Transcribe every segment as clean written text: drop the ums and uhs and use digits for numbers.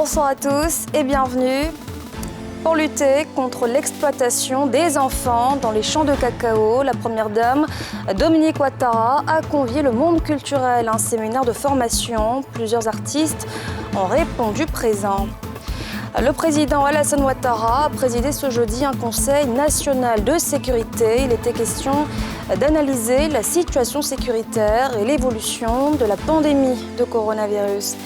Bonsoir à tous et bienvenue. Pour lutter contre l'exploitation des enfants dans les champs de cacao, la première dame, Dominique Ouattara, a convié le monde culturel à un séminaire de formation. Plusieurs artistes ont répondu présents. Le président Alassane Ouattara a présidé ce jeudi un conseil national de sécurité. Il était question d'analyser la situation sécuritaire et l'évolution de la pandémie de coronavirus.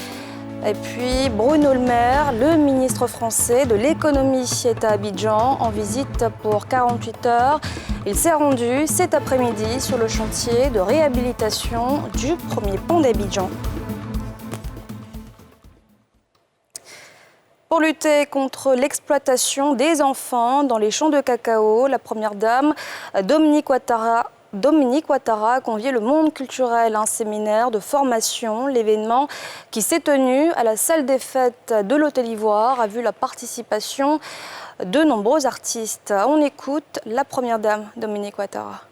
Et puis Bruno Le Maire, le ministre français de l'économie, est à Abidjan en visite pour 48 heures. Il s'est rendu cet après-midi sur le chantier de réhabilitation du premier pont d'Abidjan. Pour lutter contre l'exploitation des enfants dans les champs de cacao, la première dame, Dominique Ouattara, a convié le monde culturel à un séminaire de formation. L'événement qui s'est tenu à la salle des fêtes de l'Hôtel Ivoire a vu la participation de nombreux artistes. On écoute la première dame, Dominique Ouattara.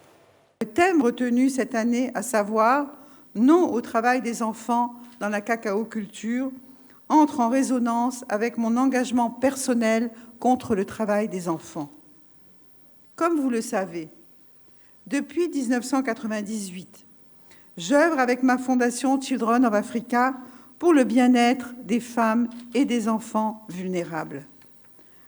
Le thème retenu cette année, à savoir « Non au travail des enfants dans la cacao-culture », entre en résonance avec mon engagement personnel contre le travail des enfants. Comme vous le savez, depuis 1998, j'œuvre avec ma fondation Children of Africa pour le bien-être des femmes et des enfants vulnérables.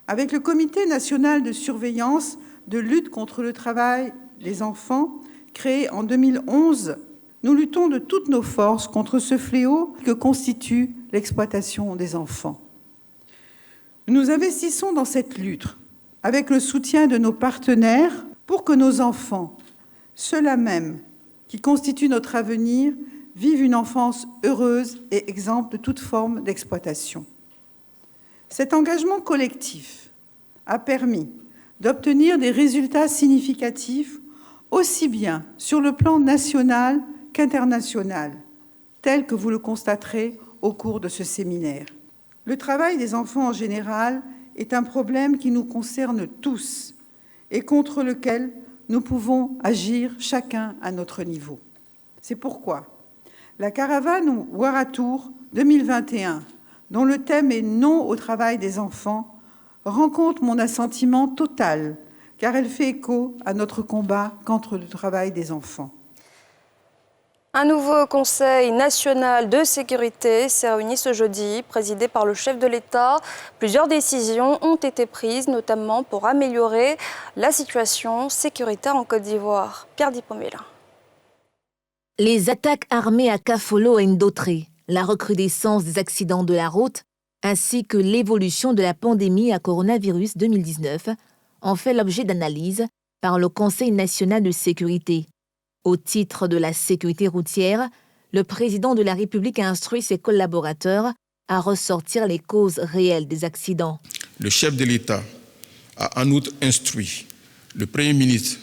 Avec le Comité national de surveillance de lutte contre le travail des enfants, créé en 2011, nous luttons de toutes nos forces contre ce fléau que constitue l'exploitation des enfants. Nous investissons dans cette lutte avec le soutien de nos partenaires pour que nos enfants, ceux-là même qui constituent notre avenir, vivent une enfance heureuse et exempte de toute forme d'exploitation. Cet engagement collectif a permis d'obtenir des résultats significatifs aussi bien sur le plan national qu'international, tel que vous le constaterez au cours de ce séminaire. Le travail des enfants en général est un problème qui nous concerne tous et contre lequel nous pouvons agir chacun à notre niveau. C'est pourquoi la caravane Ouaratour 2021, dont le thème est « Non au travail des enfants », rencontre mon assentiment total, car elle fait écho à notre combat contre le travail des enfants. Un nouveau Conseil national de sécurité s'est réuni ce jeudi, présidé par le chef de l'État. Plusieurs décisions ont été prises, notamment pour améliorer la situation sécuritaire en Côte d'Ivoire. Pierre Dipomela. Les attaques armées à Kafolo et Ndotré, la recrudescence des accidents de la route, ainsi que l'évolution de la pandémie à coronavirus 2019 ont fait l'objet d'analyses par le Conseil national de sécurité. Au titre de la sécurité routière, le président de la République a instruit ses collaborateurs à ressortir les causes réelles des accidents. Le chef de l'État a en outre instruit le Premier ministre,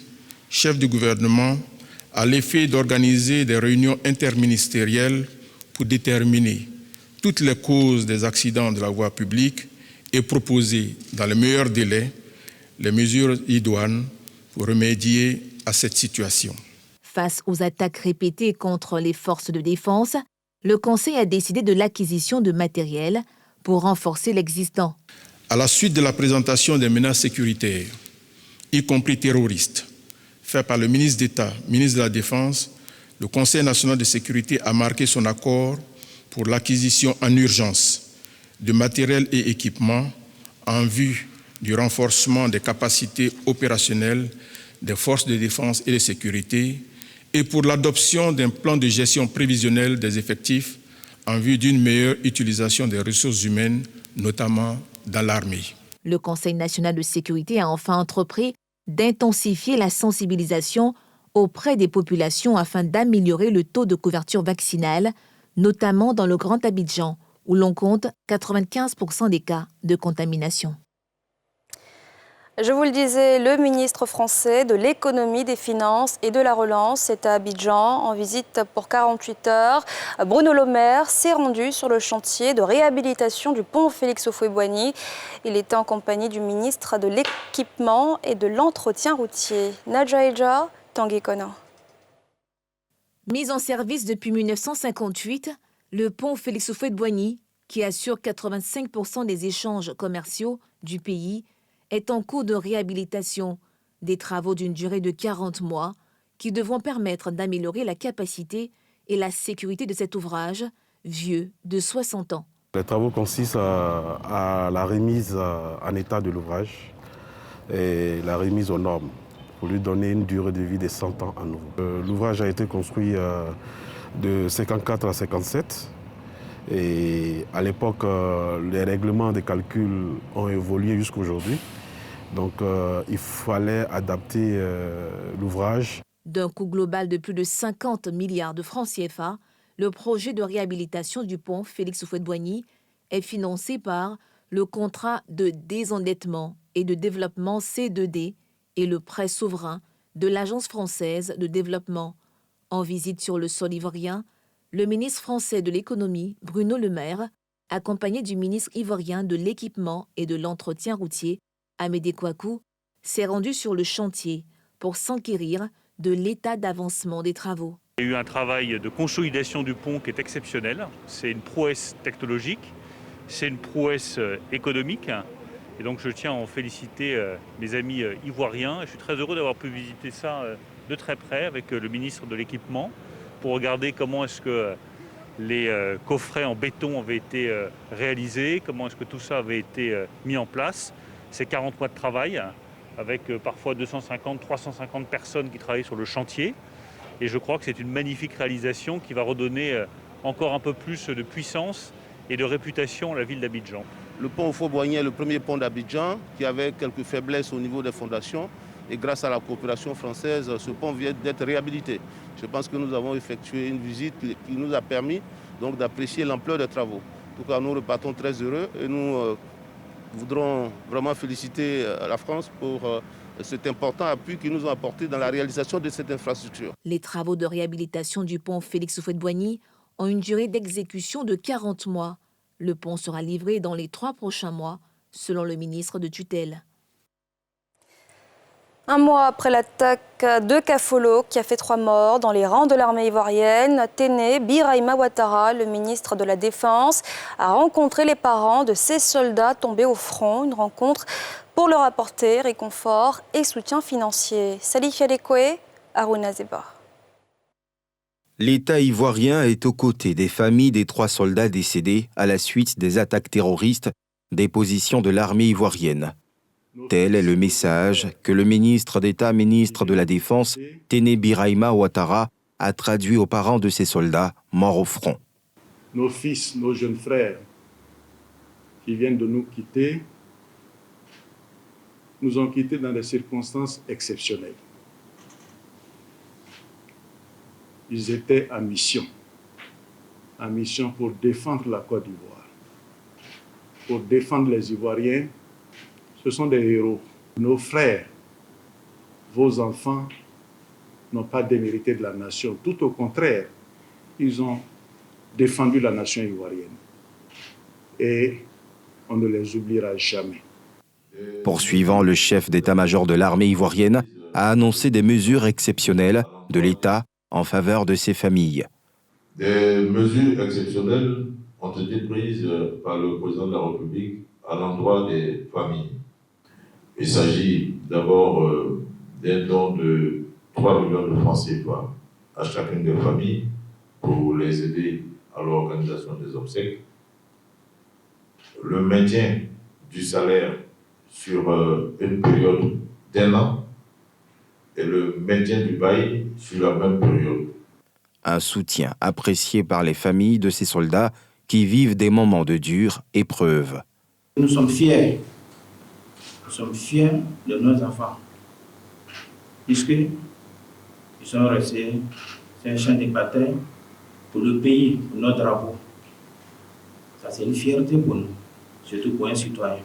chef du gouvernement, à l'effet d'organiser des réunions interministérielles pour déterminer toutes les causes des accidents de la voie publique et proposer, dans les meilleurs délais, les mesures idoines pour remédier à cette situation. Face aux attaques répétées contre les forces de défense, le Conseil a décidé de l'acquisition de matériel pour renforcer l'existant. À la suite de la présentation des menaces sécuritaires, y compris terroristes, faites par le ministre d'État, ministre de la Défense, le Conseil national de sécurité a marqué son accord pour l'acquisition en urgence de matériel et équipements en vue du renforcement des capacités opérationnelles des forces de défense et de sécurité et pour l'adoption d'un plan de gestion prévisionnelle des effectifs en vue d'une meilleure utilisation des ressources humaines, notamment dans l'armée. Le Conseil national de sécurité a enfin entrepris d'intensifier la sensibilisation auprès des populations afin d'améliorer le taux de couverture vaccinale, notamment dans le Grand Abidjan, où l'on compte 95% des cas de contamination. Je vous le disais, le ministre français de l'économie, des finances et de la relance est à Abidjan en visite pour 48 heures. Bruno Le Maire s'est rendu sur le chantier de réhabilitation du pont Félix Houphouët-Boigny. Il était en compagnie du ministre de l'équipement et de l'entretien routier. Nadja Eja, Tanguy Kona. Mis en service depuis 1958, le pont Félix Houphouët-Boigny qui assure 85% des échanges commerciaux du pays, est en cours de réhabilitation. Des travaux d'une durée de 40 mois qui devront permettre d'améliorer la capacité et la sécurité de cet ouvrage, vieux de 60 ans. Les travaux consistent à la remise en état de l'ouvrage et la remise aux normes pour lui donner une durée de vie de 100 ans à nouveau. L'ouvrage a été construit de 54 à 57 et à l'époque, les règlements de calcul ont évolué jusqu'à aujourd'hui. Donc il fallait adapter l'ouvrage. D'un coût global de plus de 50 milliards de francs CFA, le projet de réhabilitation du pont Félix Houphouët-Boigny est financé par le contrat de désendettement et de développement C2D et le prêt souverain de l'Agence française de développement. En visite sur le sol ivoirien, le ministre français de l'économie, Bruno Le Maire, accompagné du ministre ivoirien de l'équipement et de l'entretien routier, Amédée Kouakou, s'est rendu sur le chantier pour s'enquérir de l'état d'avancement des travaux. Il y a eu un travail de consolidation du pont qui est exceptionnel. C'est une prouesse technologique, c'est une prouesse économique. Et donc je tiens à en féliciter mes amis ivoiriens. Je suis très heureux d'avoir pu visiter ça de très près avec le ministre de l'équipement pour regarder comment est-ce que les coffrets en béton avaient été réalisés, comment est-ce que tout ça avait été mis en place. C'est 40 mois de travail avec parfois 250, 350 personnes qui travaillent sur le chantier. Et je crois que c'est une magnifique réalisation qui va redonner encore un peu plus de puissance et de réputation à la ville d'Abidjan. Le pont Houphouët-Boigny est le premier pont d'Abidjan qui avait quelques faiblesses au niveau des fondations. Et grâce à la coopération française, ce pont vient d'être réhabilité. Je pense que nous avons effectué une visite qui nous a permis donc d'apprécier l'ampleur des travaux. En tout cas, nous repartons très heureux et nous voudrons vraiment féliciter la France pour cet important appui qu'ils nous ont apporté dans la réalisation de cette infrastructure. Les travaux de réhabilitation du pont Félix Houphouët-Boigny ont une durée d'exécution de 40 mois. Le pont sera livré dans les 3 prochains mois, selon le ministre de tutelle. Un mois après l'attaque de Kafolo qui a fait 3 morts dans les rangs de l'armée ivoirienne, Téné Birahima Ouattara, le ministre de la Défense, a rencontré les parents de ces soldats tombés au front. Une rencontre pour leur apporter réconfort et soutien financier. Salif Yadekoué, Harouna Zeba. L'État ivoirien est aux côtés des familles des 3 soldats décédés à la suite des attaques terroristes des positions de l'armée ivoirienne. Tel est le message que le ministre d'État, ministre de la Défense, Téné Birahima Ouattara, a traduit aux parents de ces soldats morts au front. Nos fils, nos jeunes frères qui viennent de nous quitter, nous ont quittés dans des circonstances exceptionnelles. Ils étaient en mission pour défendre la Côte d'Ivoire, pour défendre les Ivoiriens. Ce sont des héros. Nos frères, vos enfants, n'ont pas démérité de la nation. Tout au contraire, ils ont défendu la nation ivoirienne. Et on ne les oubliera jamais. Poursuivant, le chef d'état-major de l'armée ivoirienne a annoncé des mesures exceptionnelles de l'État en faveur de ces familles. Des mesures exceptionnelles ont été prises par le président de la République à l'endroit des familles. Il s'agit d'abord d'un don de 3 millions de francs CFA à chacune des familles pour les aider à l'organisation des obsèques. Le maintien du salaire sur une période d'1 an et le maintien du bail sur la même période. Un soutien apprécié par les familles de ces soldats qui vivent des moments de dures épreuves. Nous sommes fiers. Nous sommes fiers de nos enfants. Puisqu'ils sont restés, c'est un champ de bataille pour le pays, pour notre drapeau. Ça, c'est une fierté pour nous, surtout pour un citoyen.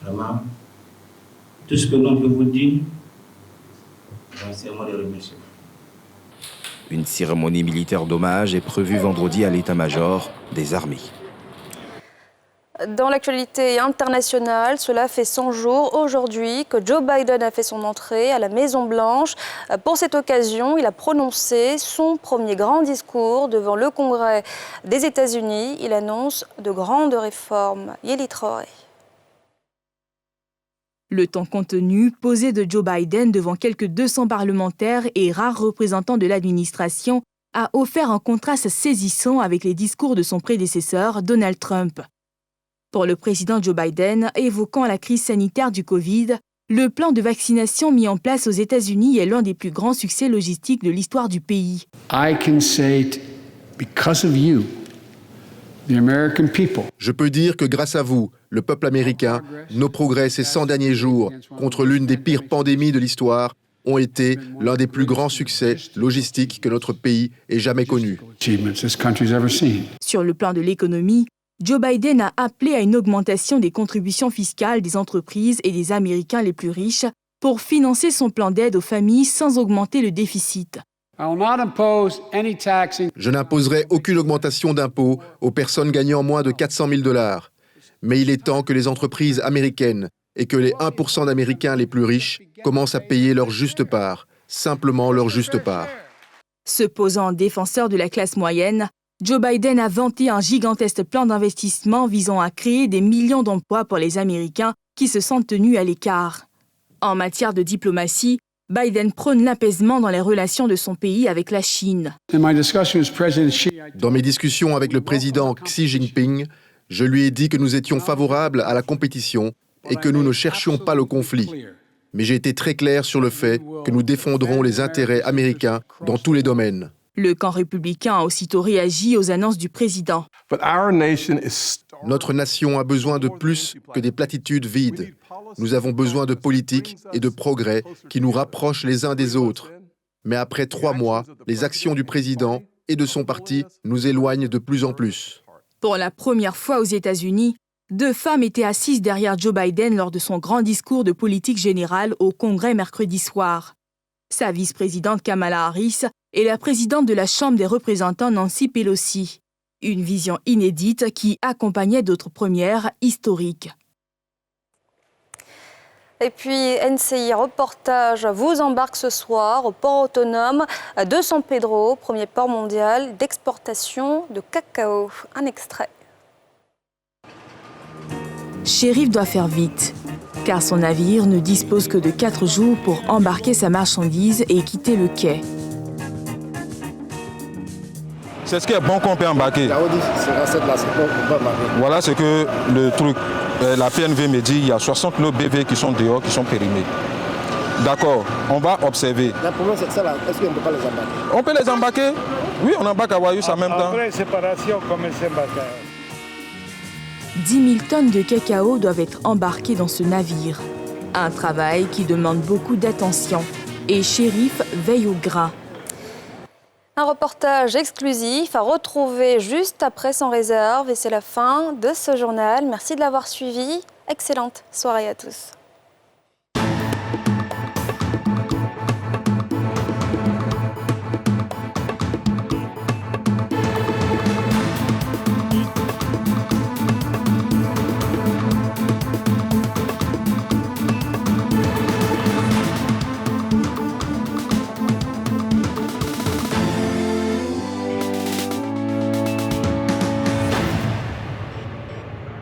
Vraiment, tout ce que l'on peut vous dire, c'est un mot de remerciement. Une cérémonie militaire d'hommage est prévue vendredi à l'état-major des armées. Dans l'actualité internationale, cela fait 100 jours aujourd'hui que Joe Biden a fait son entrée à la Maison-Blanche. Pour cette occasion, il a prononcé son premier grand discours devant le Congrès des États-Unis. Il annonce de grandes réformes. Yéli Traoré. Le ton contenu posé de Joe Biden devant quelques 200 parlementaires et rares représentants de l'administration a offert un contraste saisissant avec les discours de son prédécesseur, Donald Trump. Pour le président Joe Biden, évoquant la crise sanitaire du Covid, le plan de vaccination mis en place aux États-Unis est l'un des plus grands succès logistiques de l'histoire du pays. Je peux dire que grâce à vous, le peuple américain, nos progrès ces 100 derniers jours contre l'une des pires pandémies de l'histoire ont été l'un des plus grands succès logistiques que notre pays ait jamais connus. Sur le plan de l'économie, Joe Biden a appelé à une augmentation des contributions fiscales des entreprises et des Américains les plus riches pour financer son plan d'aide aux familles sans augmenter le déficit. Je n'imposerai aucune augmentation d'impôts aux personnes gagnant moins de 400 000 $. Mais il est temps que les entreprises américaines et que les 1% d'Américains les plus riches commencent à payer leur juste part, simplement leur juste part. Se posant en défenseur de la classe moyenne, Joe Biden a vanté un gigantesque plan d'investissement visant à créer des millions d'emplois pour les Américains qui se sentent tenus à l'écart. En matière de diplomatie, Biden prône l'apaisement dans les relations de son pays avec la Chine. Dans mes discussions avec le président Xi Jinping, je lui ai dit que nous étions favorables à la compétition et que nous ne cherchions pas le conflit. Mais j'ai été très clair sur le fait que nous défendrons les intérêts américains dans tous les domaines. Le camp républicain a aussitôt réagi aux annonces du président. Notre nation a besoin de plus que des platitudes vides. Nous avons besoin de politiques et de progrès qui nous rapprochent les uns des autres. Mais après 3 mois, les actions du président et de son parti nous éloignent de plus en plus. Pour la première fois aux États-Unis, 2 femmes étaient assises derrière Joe Biden lors de son grand discours de politique générale au Congrès mercredi soir. Sa vice-présidente Kamala Harris et la présidente de la Chambre des représentants Nancy Pelosi. Une vision inédite qui accompagnait d'autres premières historiques. Et puis NCI Reportage vous embarque ce soir au port autonome de San Pedro, premier port mondial d'exportation de cacao. Un extrait. Chérif doit faire vite, car son navire ne dispose que de 4 jours pour embarquer sa marchandise et quitter le quai. C'est ce qui est bon qu'on peut embarquer. Voilà ce que le truc. La PNV me dit qu'il y a 60 lots BV qui sont dehors, qui sont périmés. D'accord, on va observer. Le problème c'est que ça là, est-ce qu'on ne peut pas les embarquer? On peut les embarquer? Oui, on embarque à Wayus en même temps. Après séparation, comment s'embarquer? 10 000 tonnes de cacao doivent être embarquées dans ce navire. Un travail qui demande beaucoup d'attention. Et Chérif veille au grain. Un reportage exclusif à retrouver juste après Sans réserve. Et c'est la fin de ce journal. Merci de l'avoir suivi. Excellente soirée à tous.